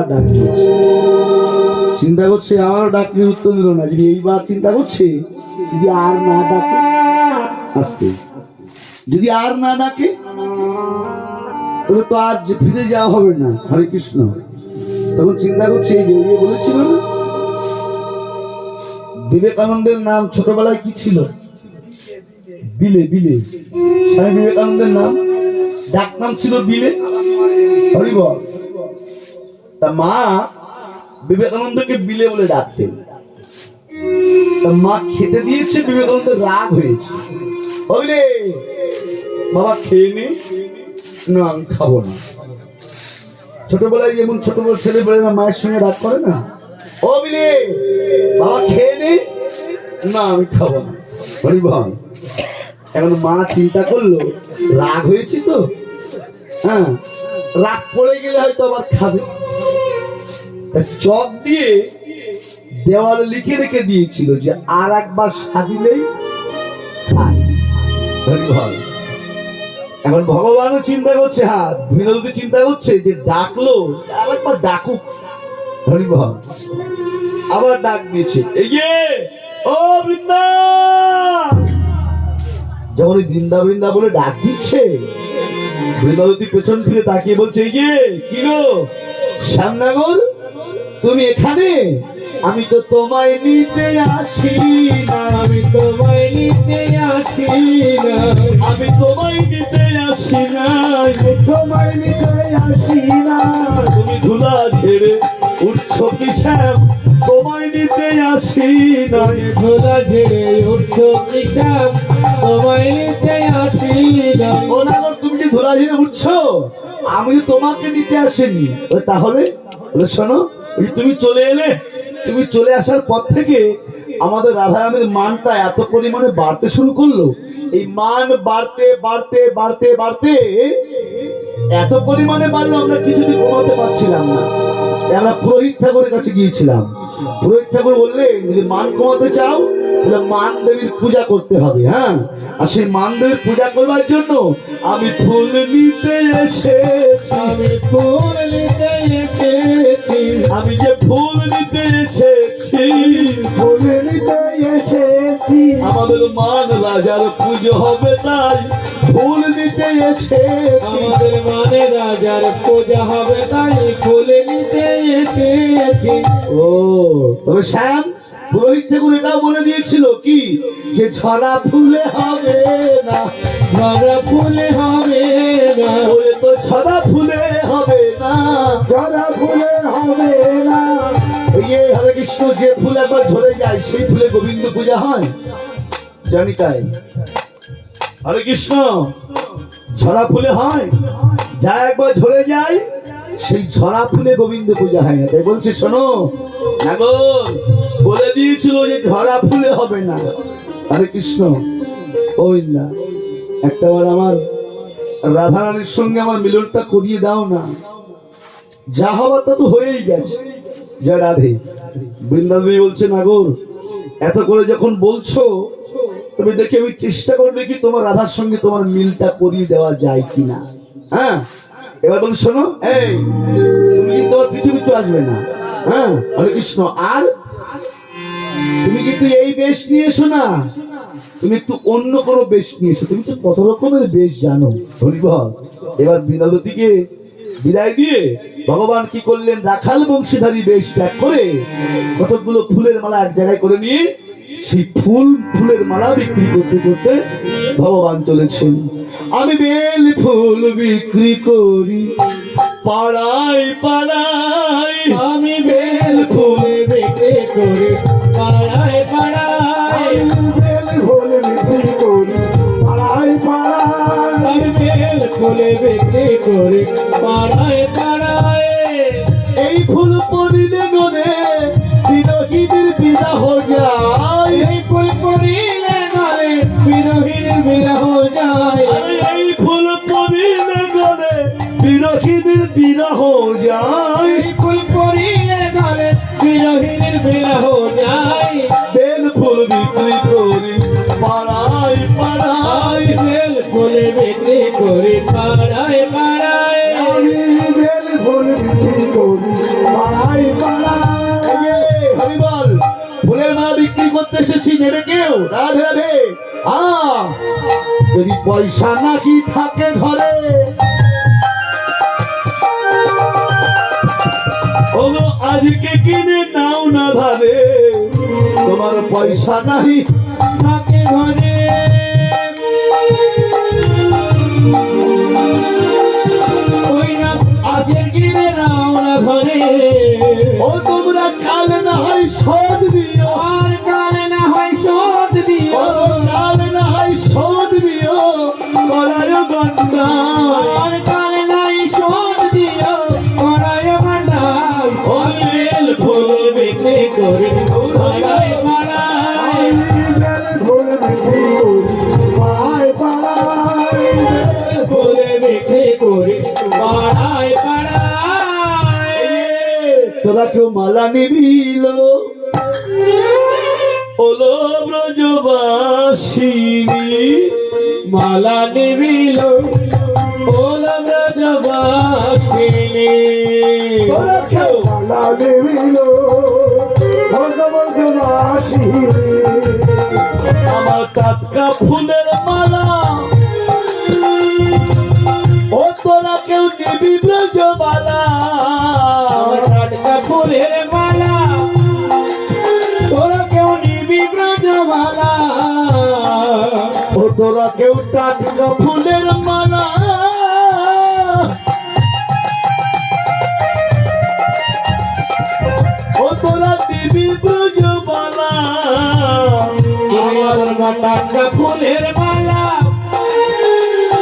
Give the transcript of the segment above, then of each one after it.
অনেকবার ডাক দিয়েছে, চিন্তা করছে আমারও ডাকলে উত্তর দিল না। যদি এইবার চিন্তা করছে যদি আর না ডাকে, আসতে যদি আর না ডাকে তাহলে তো আর ফিরে যাওয়া হবে না। হরে কৃষ্ণ। তখন চিন্তা করছে এই যে বলেছিল না বিবেকানন্দের নাম ছোটবেলায় কি ছিল? বিলে। বিলে স্বামী বিবেকানন্দের নাম ডাক নাম ছিল বিলে। হরি বল। তা মা বিবেকানন্দকে বিলে বলে ডাকতেন। তা মা খেতে দিয়েছে, বিবেকানন্দের রাগ হয়েছে। বলে বাবা খেয়ে নে। না আমি খাবো না। ছোটবেলায় যেমন ছোট বড় ছেলে বলে না মায়ের সঙ্গে রাগ করে না, ও বিলে বাবা খেয়ে নে। না আমি খাবো না। হরি বল। এখন মা চিন্তা করলো রাগ হয়েছে তো, হ্যাঁ রাগ পড়ে গেলে হয়তো আবার খাবে। চক দিয়ে দেওয়ালে লিখে রেখে দিয়েছিল যে আর একবার সাজিলেই খায়। হরি বল। এখন ভগবানও চিন্তা করছে, হ্যাঁ বিনোদী চিন্তা করছে যে ডাকলো আর একবার ডাকুক। হরি বল। আবার ডাক দিয়েছে, এই যে ও বৃন্দা। যখন বৃন্দা বৃন্দা বলে ডাক দিচ্ছে, বৃন্দাবতী পেছন ফিরে তাকিয়ে বলছে, এই যে কি গো শ্যামনগর, তুমি এখানে? আমি তো তোমায় নিতে আসি না, আমি তোমায় নিতে আসি না, আমি তোমায় নিতে আসি না, তোমায় নিতে আসি না। তুমি ধুলা ঝেড়ে উঠছো কি শ্যাম, তোমায় নিতে আসি না, ধুলা ঝেড়ে উঠছো কি শ্যাম, তোমায় নিতে আসি না। ও না তুমি কি ধুলা ঝেড়ে উঠছো? আমি তোমাকে নিতে আসিনি। তাহলে শোনো, তুমি চলে এলে, তুমি চলে আসার পর থেকে আমাদের রাধারামের মানটা এত পরিমাণে বাড়তে শুরু করলো। এই মান বাড়তে বাড়তে বাড়তে বাড়তে এত পরিমাণে বাড়লো আমরা কিছুদিন কমাতে পারছিলাম না। আমরা পুরোহিত ঠাকুরের কাছে গিয়েছিলাম। পুরোহিত ঠাকুর বললেন যদি মান কমাতে চাও তাহলে মান দেবীর পূজা করতে হবে। হ্যাঁ, আর সেই মান দেবীর পূজা করবার জন্য আমি ফুল নিতে এসেছি, আমি ফুল নিতে এসেছি, আমি যে ফুল নিতে এসেছি, ফুল নিতে এসেছি। আমাদের মান রাজার পুজো হবে তাই ফুল নিতে এসেছি, আমাদের মানে রাজার পূজা হবে তাই ফুল নিতে এসেছি। ও তবে শ্যাম পুরোহিত ঠাকুর এটাও বলে দিয়েছিল কি যে ঝরা ফুলে হবে না, ঝরা ফুলে হবে না, ওরে তো ঝরা ফুলে হবে না, ঝরা ফুলে হবে না। এই হরে কৃষ্ণ, যে ফুল একবার ঝরে যায় সেই ফুলে গোবিন্দ পূজা হয়, জানি তাই। হরে কৃষ্ণ, ঝরা ফুলে হয়, যা একবার ঝরে যায় সেই ঝরা ফুলে গোবিন্দ পূজা হয় না। তাই বলছে শোনো নাগর বলে দিয়েছিল যে ঝরা ফুলে হবে না। হরে কৃষ্ণ। গোবিন্দা একটাবার আমার রাধারানীর সঙ্গে আমার মিলনটা করিয়ে দাও না। যা হবার তা তো হয়েই গেছে। যা রাধে। বৃন্দাবনী বলছে নাগর এত করে যখন বলছো তবে দেখি আমি চেষ্টা করবে কি তোমার রাধার সঙ্গে তোমার মিলটা করিয়ে দেওয়া যায় কিনা। হ্যাঁ, এবার বল শোনো, এই তুমি কিন্তু আমার পিছু পিছু আসবে না। হ্যাঁ, হরে কৃষ্ণ। আর তুমি কিন্তু এই বেশ নিয়ে এসো না, তুমি একটু অন্য কোনো বেশ নিয়ে এসো। তুমি তো কত রকমের বেশ জানো। হরিবল। এবার বিনালতীকে বিদায় দিয়ে ভগবান কি করলেন, রাখাল বংশীধারী বেশ ত্যাগ করে কতগুলো ফুলের মালা এক জায়গায় করে নিয়ে সেই ফুলের মালা বিক্রি করতে করতে ভগবান চলেছেন। আমি বেল ফুল বিক্রি করি পাড়ায় পাড়ায়, আমি বেল ফুল বিক্রি করি পাড়ায় পাড়ায়, বেল ফুল বিক্রি করি পাড়ায় পাড়ায়, আমি বেল ফুল বিক্রি করি পাড়ায় পাড়ায়। এই ফুল পরিলে গনে বিরোহীদের বিবাহ যায়, এই ফুল পরিলে গনে বিরোহীদের বিবাহ যায়, এই ফুল পরিলে গনে বিরোহীদের বিবাহ যায়, এই ফুল পরিলে গনে বিরোহীদের বিবাহ যায়। বেল ফুল বিক্রি করি পাড়ায় পাড়ায়, বেল ফুল বিক্রি করি পাড়ায় পাড়ায়, আমি বেশি নেড়ে কেউ রাধে রাধে যদি পয়সা নাকি থাকে ঘরে ওগো আজকে কিনে নাও না ভাবে তোমার পয়সা নাহি থাকে ঘরে ওই না আজকে কিনে নাও না ঘরে ও তোমরা কাল না হয় শোধ দিও আর কাল না হয় শোধ দিও ও কাল না হয় শোধ দিও করায় গন্ডা আর কাল নাই শোধ দিও করায় ভান্ডার ওই ভুলে বেঁচে করে পাড়ায় পাড়ায় ভুলে বেঁচে করে পাড়ায় পাড়ায় তোরা কেউ মালা নিবিল ওলো ব্রজবাসিনী মালা নিবিল ওলা ব্রজবাসিনী তোরা কেউ মালা দেবিল ভগবতবাসী আমার টাটকা ফুলের মালা ও তোরা কেউ নিবি ব্রজবালা টাটকা ফুলের মালা তোরা কেউ নিবি ব্রজমালা ও তোরা কেউ টাটকা ফুলের মালা ও তোরা নিবি ব্রজবালা আমার টাটকা ফুলের মালা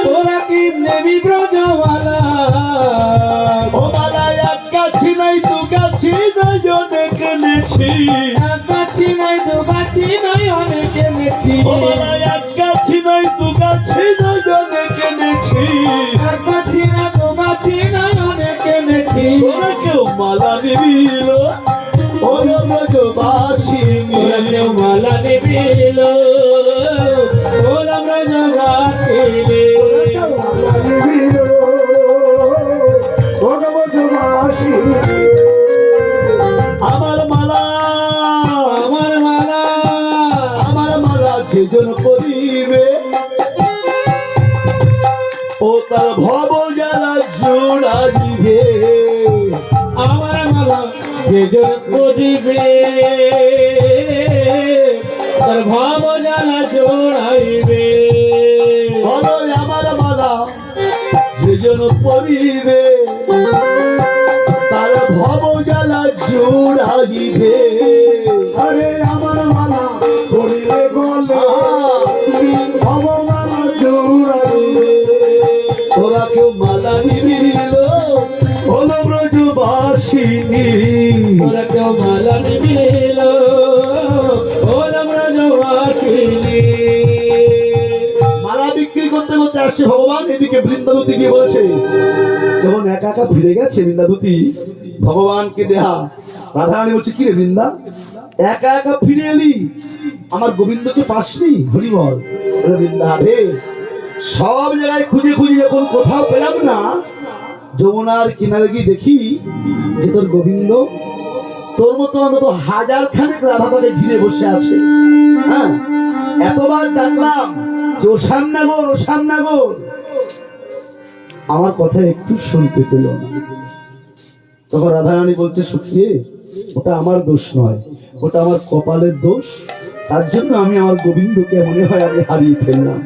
তোরা কি নেবি ব্রজমালা ও মালা এক গাছি নাই দু গাছি নজনে কেনেছি এক গাছি নাই দু গাছি নাই অনেক এনেছি ও মালা এক গাছি নাই দু গাছি নজনে কেনেছি এক গাছি না দু গাছি নাই অনেক এনেছি তোরা কেউ মালা নিবিল ওলো ব্রজবাসিনী তোরা কেউ মালা নিবিল ওলা ব্রজবাসিনী মালা দেবিল ভগবতবাসী আমার মালা আমার মালা আমার মালা যেজন করিবে ও তার ভব জ্বালা জোড়া দিবে আমার মালা যেজন করিবে তার ভাব জ্বালা জোড়াইবে বলো আমার মালা যেজন পরিবে তার ভব জ্বালা জোড়া দিবে আরে আমার মালা করিলে গলে ভগবান জোড়াইবে তোরা কেউ মালা নিবিল হলো ব্রজবাসিনী তোরা কেউ মালা নিবিল ওলা ব্রজবাসিনী মালা বিক্রি করতে করতে আসছে ভগবান এদিকে বৃন্দাবতী গিয়ে বলেছে যখন একা একা ফিরে গেছে বৃন্দাবতী ভগবানকে দেহা রাধারানী বলছে কি রে বৃন্দা একা একা ফিরে এলি আমার গোবিন্দকে পাসনি হরিবল বলে, বৃন্দা রে সব জায়গায় খুঁজে খুঁজে যখন কোথাও পেলাম না যমুনার কিনারে গিয়ে দেখি যে তোর গোবিন্দ তোর মতো অন্তত 1000 খানেক রাধা তাকে ঘিরে বসে আছে হ্যাঁ এতবার ডাকলাম যে ও শ্যামনগর ও শ্যামনগর আমার কথা একটু শুনতে পেল না তখন রাধারানী বলছে সুখিয়ে ওটা আমার দোষ নয় ওটা আমার কপালের দোষ তার জন্য আমি আমার গোবিন্দকে মনে হয় আমি হারিয়ে ফেললাম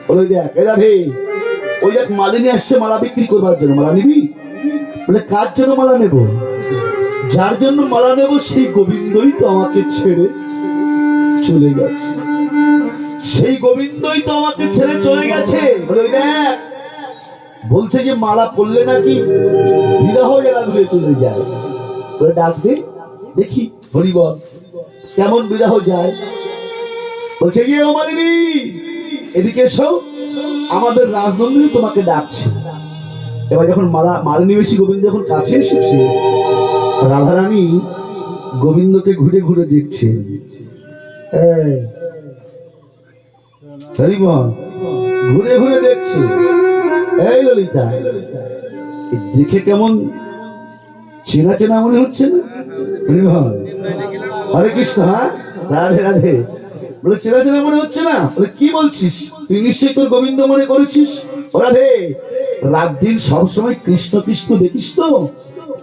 বলে দেখ এরা রে ওই এক মালিনী আসছে মালা বিক্রি করবার জন্য মালা নিবি বলে কার জন্য মালা নেব যার জন্য মালা নেব সেই গোবিন্দই তো আমাকে ছেড়ে চলে গেছে সেই গোবিন্দই তো আমাকে ছেড়ে চলে গেছে বলে ওই দেখ বলছে যে মালা পড়লে নাকি বিরহ জ্বালাগুলো চলে যায় বলে ডাক দে দেখি হরিবল কেমন বিরহ যায় বলছে গিয়ে ও মালিনী এদিকে এসো আমাদের রাজনন্দিনী তোমাকে ডাকছে এবার যখন মালিনী বেশি গোবিন্দ যখন কাছে এসেছে রাধারানী গোবিন্দকে ঘুরে ঘুরে দেখছে এই, হরিবল ঘুরে ঘুরে দেখছে এই ললিতা এ দেখে কেমন চেনা চেনা মনে হচ্ছে না হরিবল হরে কৃষ্ণ হ্যাঁ রাধে রাধে বলে চেনা চেনা মনে হচ্ছে না? বলে কি বলছিস? তুই নিশ্চয়ই তোর গোবিন্দ মনে করেছিস। ওরা রে রাত দিন সবসময় কৃষ্ণ কৃষ্ণ দেখিস তো,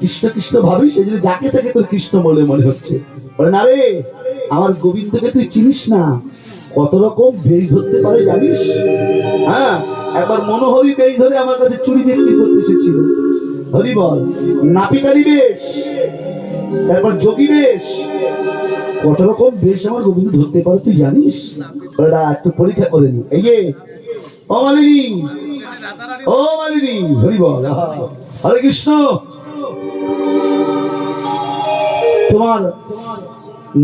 কৃষ্ণ কৃষ্ণ ভাবিস, এই জন্য যাকে তাকে তোর কৃষ্ণ বলে মনে হচ্ছে। বলে না রে, আমার গোবিন্দকে তুই চিনিস না, কত রকম বেশ ধরতে পারে জানিস? হ্যাঁ, একবার মনোহরি বেশ ধরে আমার কাছে চুরি বিক্রি করতে এসেছিল। হরি বল। নাপিতারি বেশ, তারপর যোগী বেশ, কত রকম বেশ আমার গোবিন্দ ধরতে পারে তুই জানিস? ওরা একটু পরীক্ষা করে নি। এই যে ও মালিনী, ও মালিনী, হরি বল। হরে কৃষ্ণ। তোমার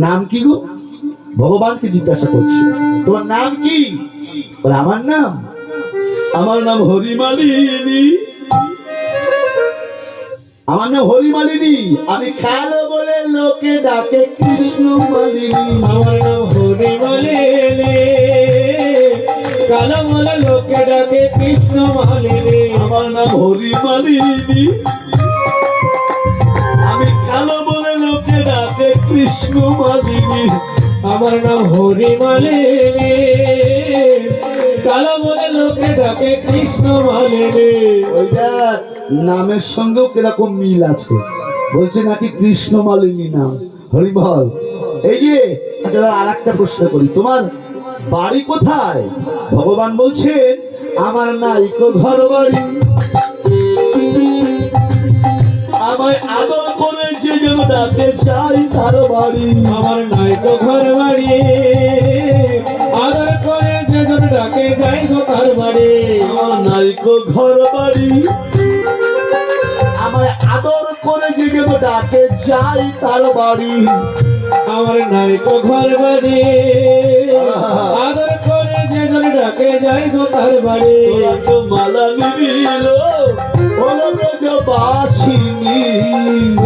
নাম কি গো? ভগবানকে জিজ্ঞাসা করছি, তোমার নাম কি? বলে আমার নাম হরিমালিনী। আমার নাম হরিমালিনী, আমি কালো বলে লোকে ডাকে কৃষ্ণ মালিনী। আমার নাম হরিমালিনী, কালো বলে লোকে ডাকে কৃষ্ণ মালিনী। আমার নাম হরিমালিনী, আমি কালো বলে লোকে ডাকে কৃষ্ণ মালিনী। আমার নাম হরিমালিনী, কালো বলে লোকে ডাকে কৃষ্ণ মালিনী। ওইটা নামের সঙ্গেও কিরকম মিল আছে, বলছে নাকি কৃষ্ণ মালিনী নাম। হরি বল। এই যে আচ্ছা আর একটা প্রশ্ন করি, তোমার বাড়ি কোথায়? ভগবান বলছেন আমার নাই তো ঘর বাড়ি, আমায় আদর করে যে যেন ডাকে চাই তার বাড়ি। আমার নাই তো ঘর বাড়ি, আদর করে যে জন ডাকে যাই গো তার বাড়ি। আমার নাই তো ঘর বাড়ি, আমায় আদর করে যে যেন ডাকে যাই তার বাড়ি। আমার নাই তো ঘর বাড়ি, আদর করে যে জন ডাকে যাই গো তার বাড়ি। তোরা তো মালা নিবিল ওরা তো বাসিনি,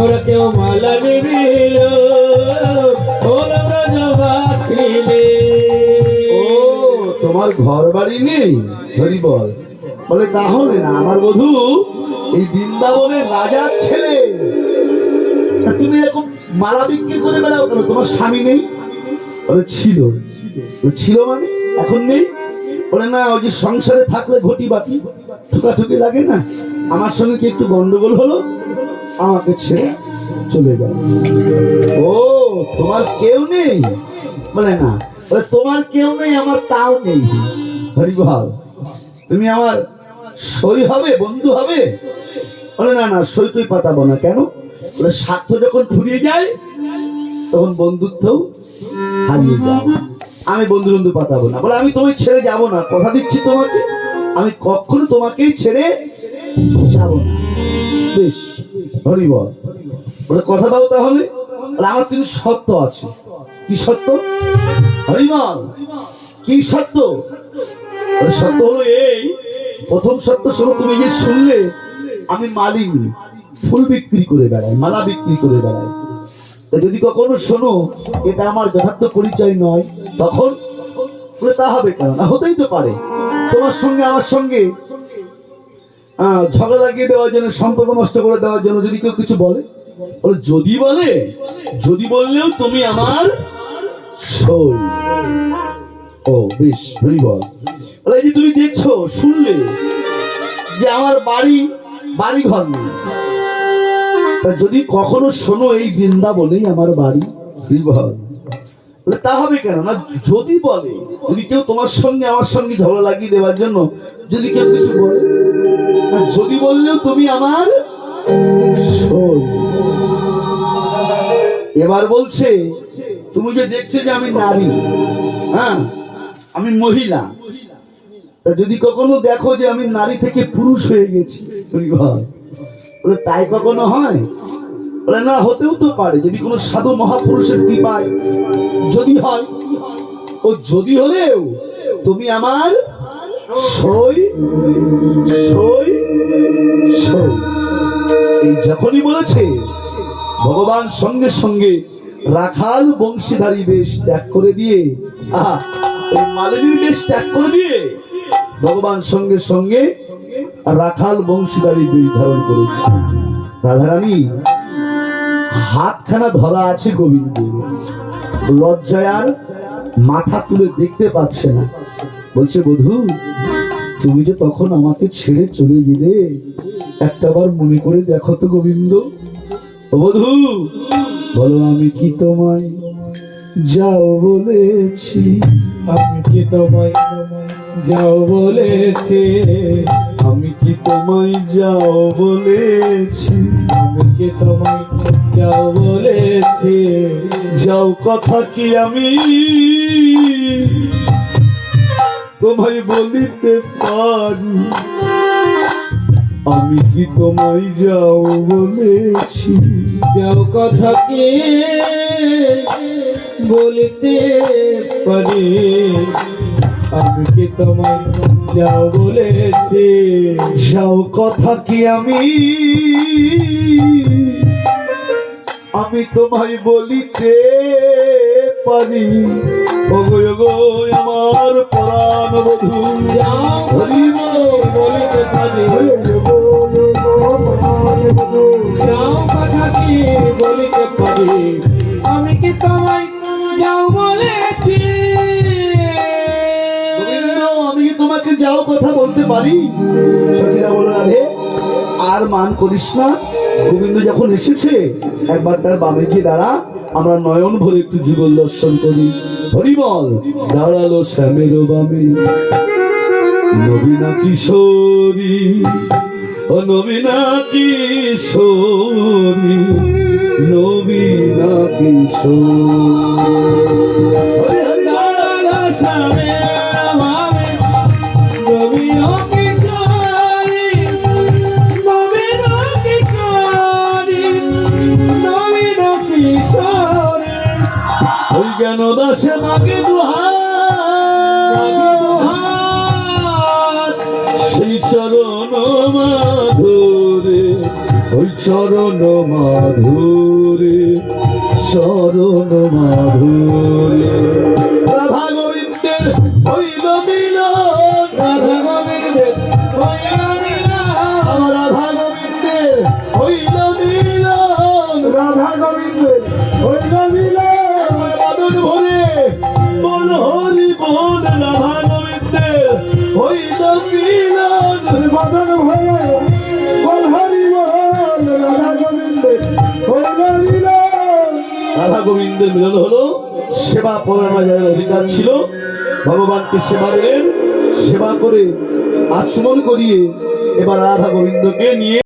ওরা কেউ মালা নিবিল ওরা ব্রজবাসিনী। ও তোমার ঘর বাড়ি নেই? হরি বল। বলে তাহলে না, আমার বধূ এই বৃন্দাবনের রাজার ছেলে, তা তুমি এরকম মালা বিক্রি করে বেড়াও কেন? তোমার স্বামী নেই? বলে ছিল। বলে ছিল মানে এখন নেই? বলে না, ওই যে সংসারে থাকলে ঘটি বাটি ঠুকাঠুকি লাগে না, আমার সঙ্গে কি একটু গন্ডগোল হলো, আমাকে ছেড়ে চলে গেল। ও তোমার কেউ নেই? বলে না। বলে তোমার কেউ নেই, আমার তাও নেই। হরি বল। তুমি আমার সই হবে, বন্ধু হবে? বলে না না, সই তুই পাতাবো না। কেন? বলে স্বার্থ যখন ফুরিয়ে যায় তখন বন্ধুত্বও হারিয়ে যায়, আমি বন্ধু বন্ধু পাতাবো না। বলে আমি তোমায় ছেড়ে যাব না, কথা দিচ্ছি তোমাকে, আমি কখনো তোমাকেই ছেড়ে যাব না। বেশ, হরি বল। বলে কথা দাও তাহলে। বলে আমার কিন্তু সত্য আছে। কি সত্য? হরি বল। কি সত্য? বলে সত্য হলো এই, প্রথম সত্য শোনো, তুমি যে শুনলে আমি মালিনী, ফুল বিক্রি করে বেড়াই, মালা বিক্রি করে বেড়াই, তা যদি কখনো শোনো এটা আমার যথার্থ পরিচয় নয়, তখন বলে তা হবে কেন? না হতেই তো পারে তোমার সঙ্গে আমার সঙ্গে ঝগড়া লাগিয়ে দেওয়ার জন্য, সম্পর্ক নষ্ট করে দেওয়ার জন্য যদি কেউ কিছু বলে। বলে যদি বলে, যদি বললেও তুমি আমার সই। ও বেশ, হরি বল। বলে এই যে তুমি দেখছো, শুনলে যে আমার বাড়ি ঘর নেই, তা যদি কখনো শোনো এই বৃন্দাবনেই আমার বাড়ি, হরি বল। বলে তা হবে কেন? না যদি বলে, যদি কেউ তোমার সঙ্গে আমার সঙ্গে ঝগড়া লাগিয়ে দেওয়ার জন্য যদি কেউ কিছু বলে, না যদি বললেও তুমি আমার সই। এবার বলছে তুমি যে দেখছো যে আমি নারী, হ্যাঁ আমি মহিলা, তা যদি কখনো দেখো যে আমি নারী থেকে পুরুষ হয়ে গেছি, হরি বল। বলে তাই কখনো হয়? বলে না, হতেও তো পারে, যদি কোনো সাধু মহাপুরুষের কৃপায় যদি হয়। ও যদি হলেও তুমি আমার সই সই সই। এই যখনই বলেছে, ভগবান সঙ্গে সঙ্গে রাখাল বংশীধারী বেশ ত্যাগ করে দিয়ে, ওই মালিনীর বেশ ত্যাগ করে দিয়ে ভগবান সঙ্গে সঙ্গে রাখাল বংশীধারী বেশ ধারণ করেছে। রাধারানী হাতখানা ধরা আছে গোবিন্দ, লজ্জায় আর মাথা তুলে দেখতে পাচ্ছে না। বলছে, বধূ তুমি যে তখন আমাকে ছেড়ে চলে গেলে, একটাবার মনে করে দেখো তো গোবিন্দ। ও বধূ, বলো আমি কি তোমায় যাও বলেছি? আমি কি তোমায় যাও বলেছি? আমি কি তোমায় যাও বলেছি? আমি কি তোমায় যাও বলেছি? যাও কথা কি আমি তোমায় বলিতে পারি? আমি কি তোমায় যাও বলেছি? যাও কথা কি বলিতে পারি? আমি কি তোমায় যাও বলেছি? যাও কথা কি আমি তোমায় বলিতে পারি? ওগো ওগো আমার প্রাণ বধূ, যাও হরিব বলিতে পারি। যাও কথা কি বলিতে পারি? আমি কি তোমায় যাও বলেছি? গোবিন্দ, আমি কি তোমাকে যাও কথা বলতে পারি? সখীরা বলো, রাধে আর মান করিস না। গোবিন্দ যখন এসেছে, একবার তার বামে গিয়ে দাঁড়া, আমরা নয়ন ভরে একটু যুগল দর্শন করি। হরিবল। দাঁড়ালো শ্যামের বামে নবীনা কিশোরী, ও নবীনা কিশোরী, নবীনা কিশোরী। দাঁড়ালো শ্যামের বামে নবীনা কিশোরী, নবীনা কিশোরী, নবীনা কিশোরী। ওই জ্ঞান দাসে মাকে দুহাত, সেই চরণ মাধুরে, ওই চরণ মাধুরে, চরণ মাধুরে। রাধা গোবিন্দের হইল মিলন, রাধা গোবিন্দের হইল মিলন, আমার রাধা গোবিন্দের হইল মিলন, রাধা গোবিন্দের হইল মিলন। বাদন ভরে বল হরি বল, রাধা গোবিন্দের হইল মিলন। মদন ভয়ে বল হরি বল, রাধা গোবিন্দের হইল মিলন। রাধা গোবিন্দের মিলন হলো। সেবা পরায়ণ অধিকার ছিল, ভগবানকে সেবা দিলেন, সেবা করে আচমন করিয়ে এবার রাধা গোবিন্দকে নিয়ে